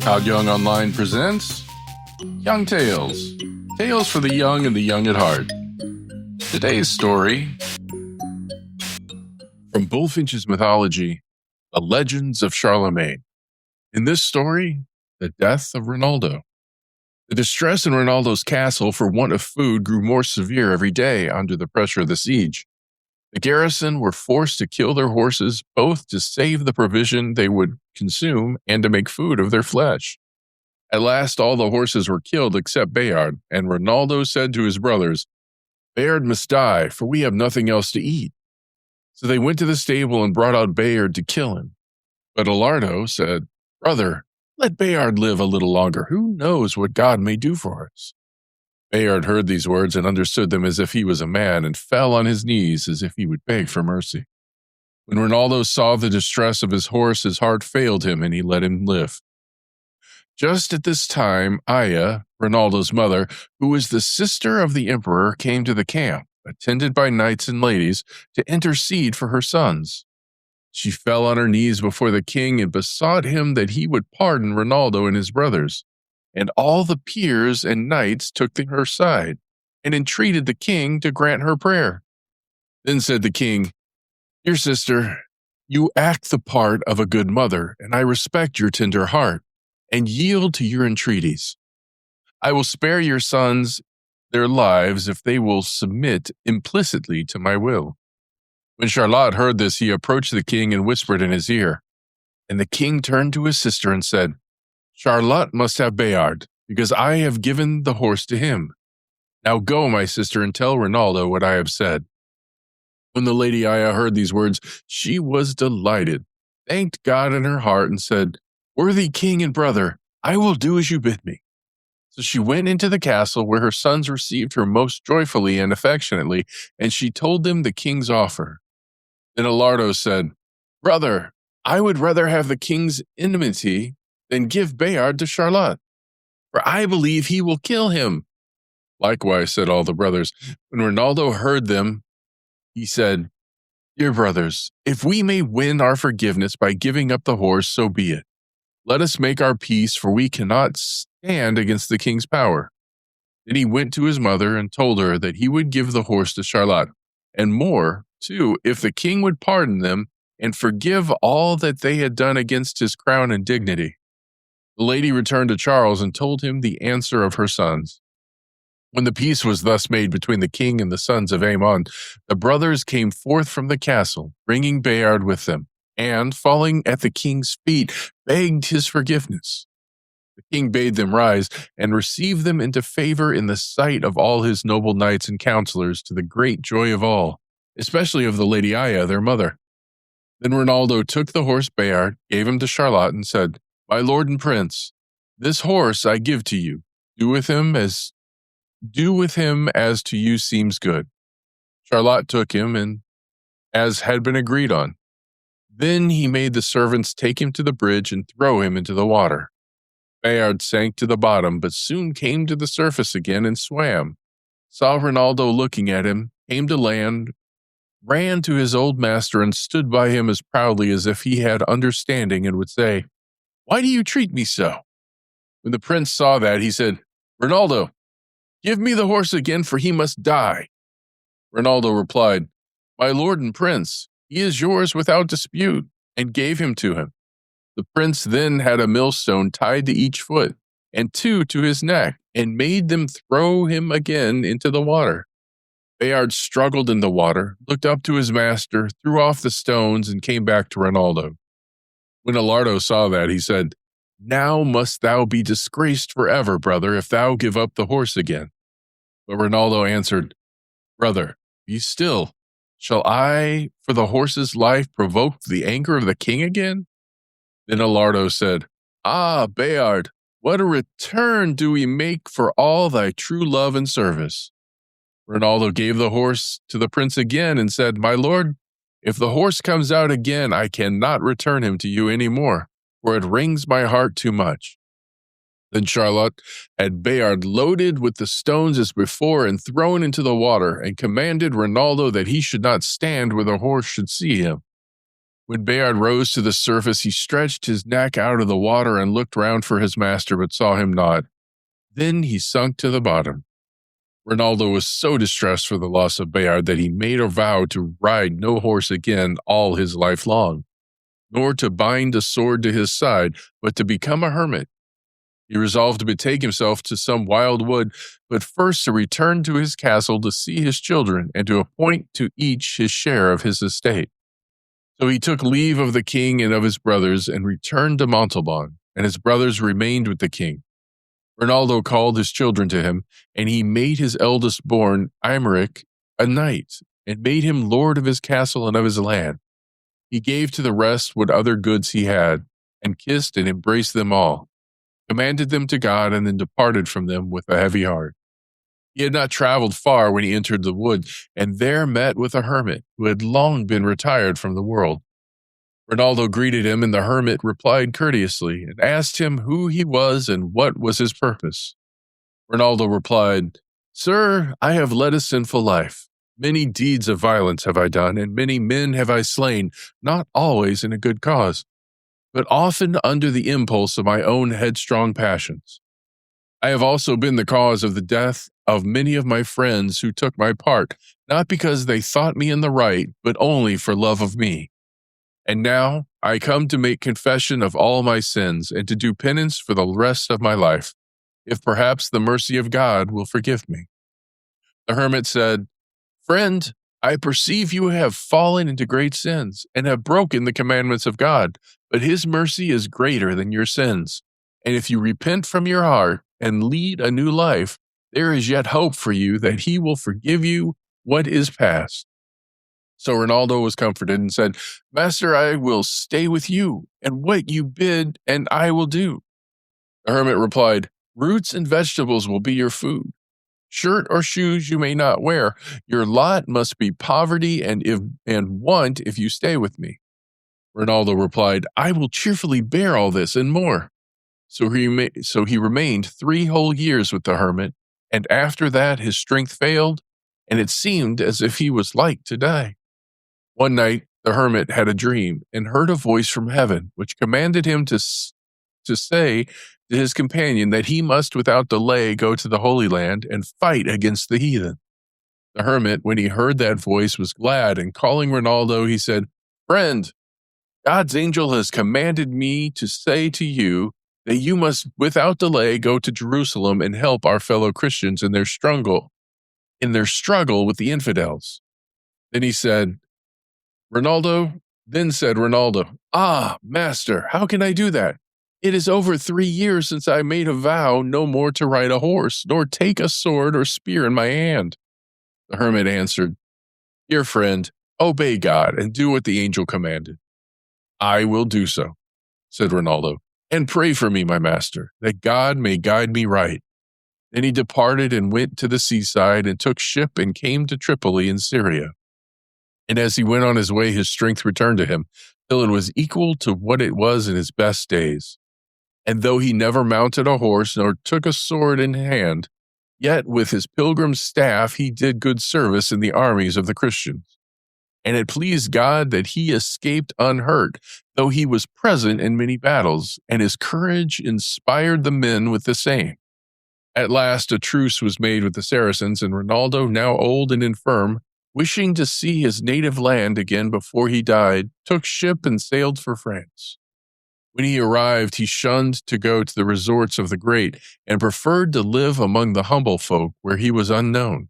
Todd Young Online presents Young Tales. Tales for the young and the young at heart. Today's story from Bulfinch's mythology, The Legends of Charlemagne. In this story, the death of Rinaldo. The distress in Rinaldo's castle for want of food grew more severe every day under the pressure of the siege. The garrison were forced to kill their horses, both to save the provision they would consume and to make food of their flesh. At last, all the horses were killed except Bayard, and Rinaldo said to his brothers, "Bayard must die, for we have nothing else to eat." So they went to the stable and brought out Bayard to kill him. But Rinaldo said, "Brother, let Bayard live a little longer. Who knows what God may do for us?" Bayard heard these words and understood them as if he was a man, and fell on his knees as if he would beg for mercy. When Rinaldo saw the distress of his horse, his heart failed him, and he let him live. Just at this time, Aya, Rinaldo's mother, who was the sister of the emperor, came to the camp, attended by knights and ladies, to intercede for her sons. She fell on her knees before the king and besought him that he would pardon Rinaldo and his brothers. And all the peers and knights took her side, and entreated the king to grant her prayer. Then said the king, "Dear sister, you act the part of a good mother, and I respect your tender heart, and yield to your entreaties. I will spare your sons their lives if they will submit implicitly to my will." When Charlotte heard this, he approached the king and whispered in his ear. And the king turned to his sister and said, "Charlotte must have Bayard, because I have given the horse to him. Now go, my sister, and tell Rinaldo what I have said." When the Lady Aya heard these words, she was delighted, thanked God in her heart, and said, "Worthy king and brother, I will do as you bid me." So she went into the castle, where her sons received her most joyfully and affectionately, and she told them the king's offer. Then Rinaldo said, "Brother, I would rather have the king's enmity than give Bayard to Charlotte, for I believe he will kill him." Likewise said all the brothers. When Rinaldo heard them, he said, "Dear brothers, if we may win our forgiveness by giving up the horse, so be it. Let us make our peace, for we cannot stand against the king's power." Then he went to his mother and told her that he would give the horse to Charlotte, and more, too, if the king would pardon them and forgive all that they had done against his crown and dignity. The lady returned to Charles and told him the answer of her sons. When the peace was thus made between the king and the sons of Aemon, the brothers came forth from the castle, bringing Bayard with them, and, falling at the king's feet, begged his forgiveness. The king bade them rise and receive them into favor in the sight of all his noble knights and counselors, to the great joy of all, especially of the Lady Aya, their mother. Then Rinaldo took the horse Bayard, gave him to Charlotte, and said, "My lord and prince, this horse I give to you. Do with him as to you seems good." Charlotte took him, and as had been agreed on. Then he made the servants take him to the bridge and throw him into the water. Bayard sank to the bottom, but soon came to the surface again and swam. Saw Rinaldo looking at him, came to land, ran to his old master, and stood by him as proudly as if he had understanding and would say, "Why do you treat me so?" When the prince saw that, he said, "Rinaldo, give me the horse again, for he must die." Rinaldo replied, "My lord and prince, he is yours without dispute," and gave him to him. The prince then had a millstone tied to each foot, and 2 to his neck, and made them throw him again into the water. Bayard struggled in the water, looked up to his master, threw off the stones, and came back to Rinaldo. When Rinaldo saw that, he said, "Now must thou be disgraced forever, brother, if thou give up the horse again." But Rinaldo answered, "Brother, be still. Shall I, for the horse's life, provoke the anger of the king again?" Then Rinaldo said, "Ah, Bayard, what a return do we make for all thy true love and service." Rinaldo gave the horse to the prince again and said, "My lord, if the horse comes out again, I cannot return him to you any more, for it wrings my heart too much." Then Charlotte had Bayard loaded with the stones as before and thrown into the water, and commanded Rinaldo that he should not stand where the horse should see him. When Bayard rose to the surface, he stretched his neck out of the water and looked round for his master, but saw him not. Then he sunk to the bottom. Rinaldo was so distressed for the loss of Bayard that he made a vow to ride no horse again all his life long, nor to bind a sword to his side, but to become a hermit. He resolved to betake himself to some wild wood, but first to return to his castle to see his children and to appoint to each his share of his estate. So he took leave of the king and of his brothers and returned to Montalban, and his brothers remained with the king. Rinaldo called his children to him, and he made his eldest born, Aymeric, a knight, and made him lord of his castle and of his land. He gave to the rest what other goods he had, and kissed and embraced them all, commended them to God, and then departed from them with a heavy heart. He had not traveled far when he entered the wood, and there met with a hermit who had long been retired from the world. Rinaldo greeted him, and the hermit replied courteously, and asked him who he was and what was his purpose. Rinaldo replied, "Sir, I have led a sinful life. Many deeds of violence have I done, and many men have I slain, not always in a good cause, but often under the impulse of my own headstrong passions. I have also been the cause of the death of many of my friends who took my part, not because they thought me in the right, but only for love of me. And now I come to make confession of all my sins and to do penance for the rest of my life, if perhaps the mercy of God will forgive me." The hermit said, "Friend, I perceive you have fallen into great sins and have broken the commandments of God, but his mercy is greater than your sins. And if you repent from your heart and lead a new life, there is yet hope for you that he will forgive you what is past." So Rinaldo was comforted and said, "Master, I will stay with you, and what you bid, and I will do." The hermit replied, "Roots and vegetables will be your food. Shirt or shoes you may not wear. Your lot must be poverty and want if you stay with me." Rinaldo replied, "I will cheerfully bear all this and more." So he remained 3 whole years with the hermit, and after that his strength failed, and it seemed as if he was like to die. One night the hermit had a dream and heard a voice from heaven, which commanded him to say to his companion that he must without delay go to the Holy Land and fight against the heathen. The hermit, when he heard that voice, was glad, and calling Rinaldo, he said, "Friend, God's angel has commanded me to say to you that you must without delay go to Jerusalem and help our fellow Christians in their struggle with the infidels." Then said Rinaldo, "Ah, master, how can I do that? It is over 3 years since I made a vow no more to ride a horse, nor take a sword or spear in my hand." The hermit answered, "Dear friend, obey God and do what the angel commanded." "I will do so," said Rinaldo, "and pray for me, my master, that God may guide me right." Then he departed and went to the seaside and took ship and came to Tripoli in Syria. And as he went on his way, his strength returned to him, till it was equal to what it was in his best days. And though he never mounted a horse nor took a sword in hand, yet with his pilgrim's staff he did good service in the armies of the Christians. And it pleased God that he escaped unhurt, though he was present in many battles, and his courage inspired the men with the same. At last a truce was made with the Saracens, and Rinaldo, now old and infirm, wishing to see his native land again before he died, took ship and sailed for France. When he arrived, he shunned to go to the resorts of the great, and preferred to live among the humble folk where he was unknown.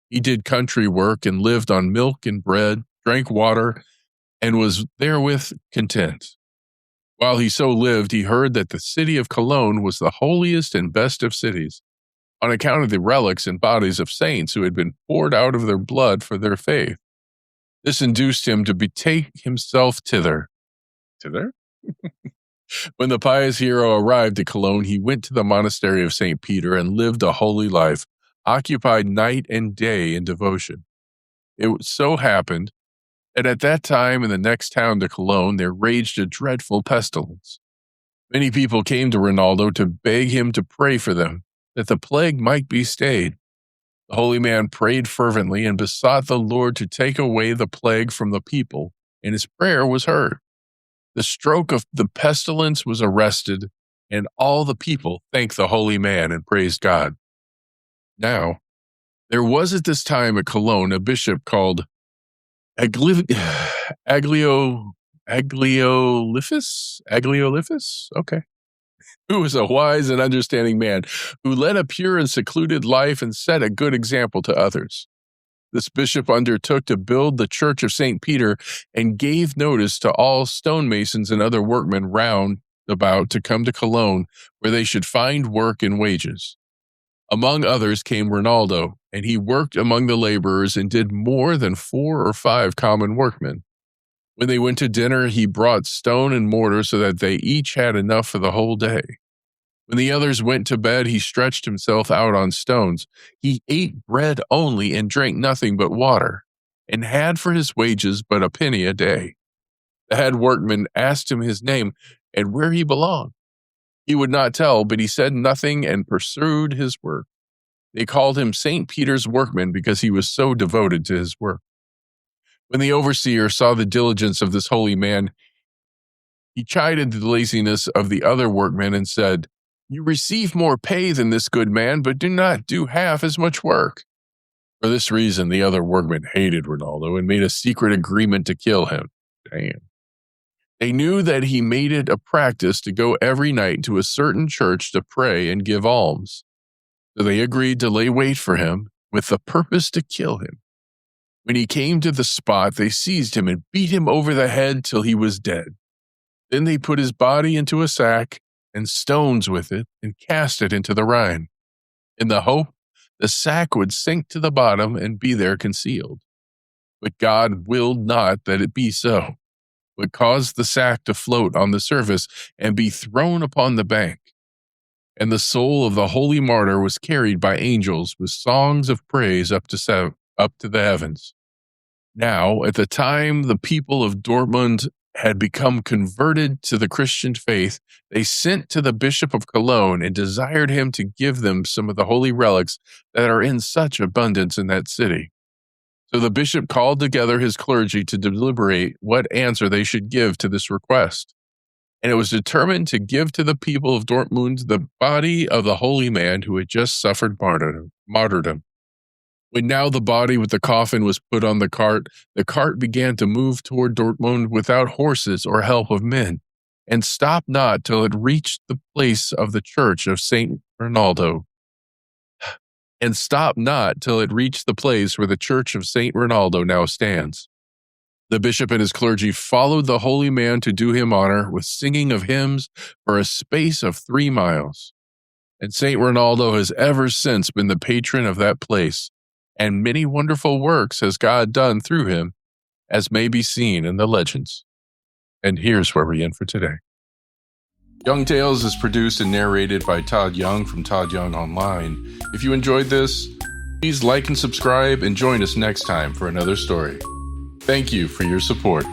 He did country work and lived on milk and bread, drank water, and was therewith content. While he so lived, he heard that the city of Cologne was the holiest and best of cities, on account of the relics and bodies of saints who had been poured out of their blood for their faith. This induced him to betake himself thither. Thither? When the pious hero arrived at Cologne, he went to the monastery of St. Peter and lived a holy life, occupied night and day in devotion. It so happened that at that time in the next town to Cologne there raged a dreadful pestilence. Many people came to Rinaldo to beg him to pray for them, that the plague might be stayed. The holy man prayed fervently and besought the Lord to take away the plague from the people, and his prayer was heard. The stroke of the pestilence was arrested, and all the people thanked the holy man and praised God. Now, there was at this time at Cologne a bishop called Aglioliphus, okay, who was a wise and understanding man, who led a pure and secluded life and set a good example to others. This bishop undertook to build the church of St. Peter and gave notice to all stonemasons and other workmen round about to come to Cologne, where they should find work and wages. Among others came Rinaldo, and he worked among the laborers and did more than 4 or 5 common workmen. When they went to dinner, he brought stone and mortar so that they each had enough for the whole day. When the others went to bed, he stretched himself out on stones. He ate bread only and drank nothing but water, and had for his wages but a penny a day. The head workman asked him his name and where he belonged. He would not tell, but he said nothing and pursued his work. They called him St. Peter's workman because he was so devoted to his work. When the overseer saw the diligence of this holy man, he chided the laziness of the other workmen and said, "You receive more pay than this good man, but do not do half as much work." For this reason, the other workmen hated Rinaldo and made a secret agreement to kill him. Damn. They knew that he made it a practice to go every night to a certain church to pray and give alms. So they agreed to lay wait for him with the purpose to kill him. When he came to the spot, they seized him and beat him over the head till he was dead. Then they put his body into a sack and stones with it and cast it into the Rhine, in the hope the sack would sink to the bottom and be there concealed. But God willed not that it be so, but caused the sack to float on the surface and be thrown upon the bank. And the soul of the holy martyr was carried by angels with songs of praise up to the heavens. Now, at the time the people of Dortmund had become converted to the Christian faith, they sent to the Bishop of Cologne and desired him to give them some of the holy relics that are in such abundance in that city. So the bishop called together his clergy to deliberate what answer they should give to this request. And it was determined to give to the people of Dortmund the body of the holy man who had just suffered martyrdom. When now the body with the coffin was put on the cart began to move toward Dortmund without horses or help of men, and stopped not till it reached the place of the church of St. Rinaldo. And stopped not till it reached the place where the church of St. Rinaldo now stands. The bishop and his clergy followed the holy man to do him honor with singing of hymns for a space of 3 miles. And St. Rinaldo has ever since been the patron of that place, and many wonderful works has God done through him, as may be seen in the legends. And here's where we end for today. Young Tales is produced and narrated by Todd Young from Todd Young Online. If you enjoyed this, please like and subscribe and join us next time for another story. Thank you for your support.